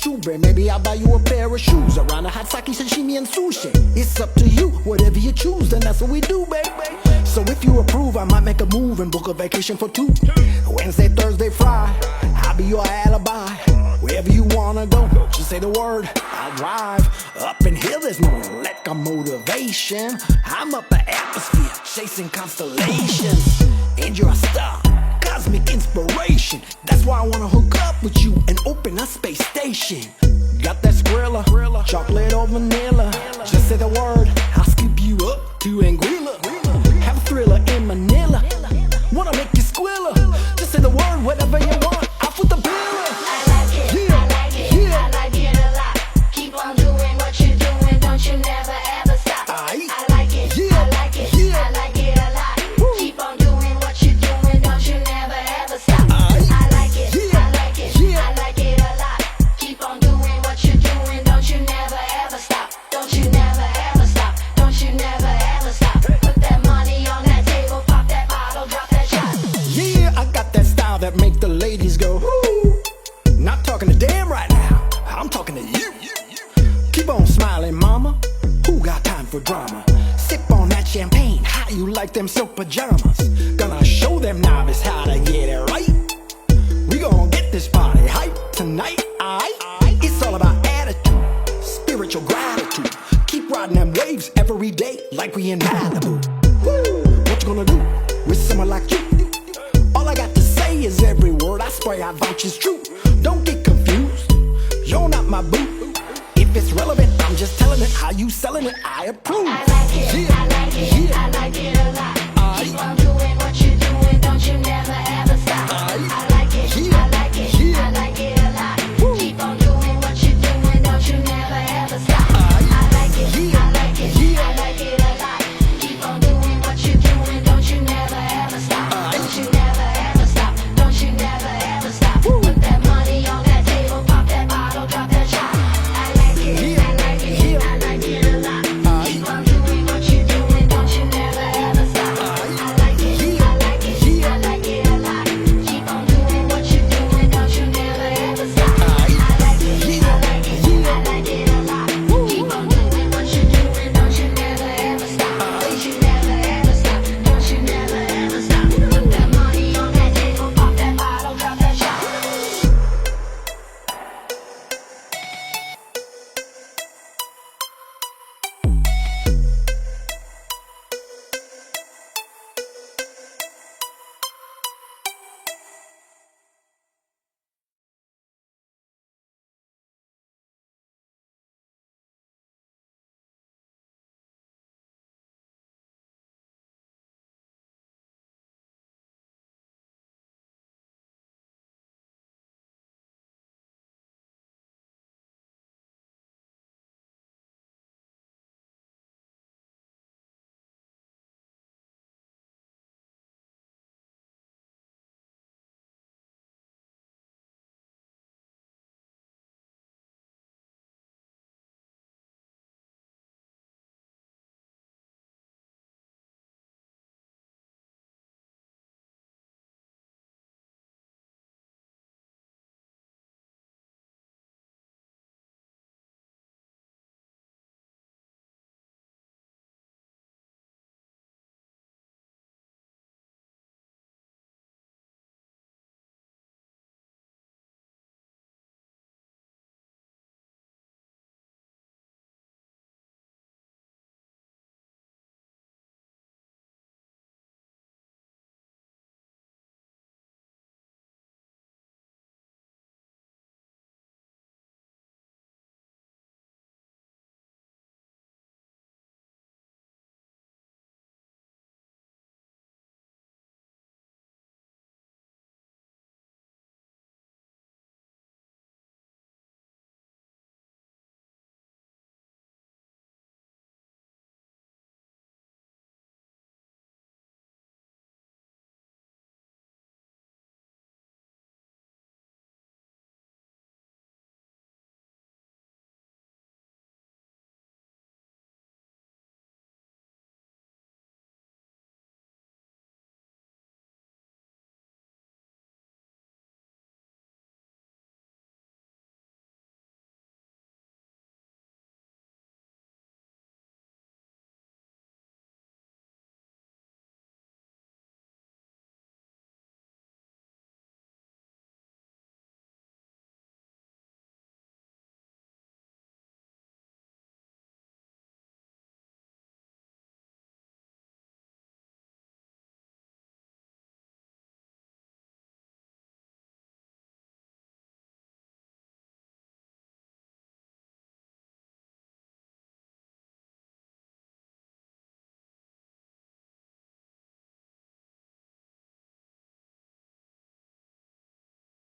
strawberry. Maybe I'll buy you a pair of shoes. Around the hot sake, sashimi, and sushi. It's up to you, whatever you choose, then that's what we do, baby. So if you approve, I might make a move and book a vacation for two. Wednesday, Thursday, Friday, I'll be your alibi. Wherever you wanna go, just say the word, I'll drive. Up in here, there's no lack of motivation. I'm up the atmosphere, chasing constellations. And you're a star, cosmic inspiration. That's why I wanna hook up with you and open a space station. Got that Skrilla, chocolate or vanilla. Just say the word, I'll scoop you up to Anguilla. Have a thriller in Manila. Wanna make you squilla. Just say the word, whatever you want, I'll put the bill. You never ever stop. I like it, I like it, I like it a lot. Keep on doing what you're doing, don't you never ever stop. I like it, I like it, I like it a lot. Keep on doing what you're doing, don't you never ever stop. Don't you never ever stop, don't you never ever stop. Put that money on that table, pop that bottle, drop that shot. Yeah, I got that style that make the ladies go, ooh. Not talking to Dan right now, I'm talking to you. Keep on smiling, mama. Who got time for drama? Sip on that champagne. How you like them silk pajamas? Gonna show them novice how to get it right. We gon' get this party hype tonight, aight? It's all about attitude, spiritual gratitude. Keep riding them waves every day like we in Malibu. Woo! What you gonna do with someone like you? All I got to say is every word I spray I vouch is true. Don't get confused, you're not my boo. If it's relevant, I'm just telling it. How you selling it, I approve. I like it, I like it, I like it a lot. Keep on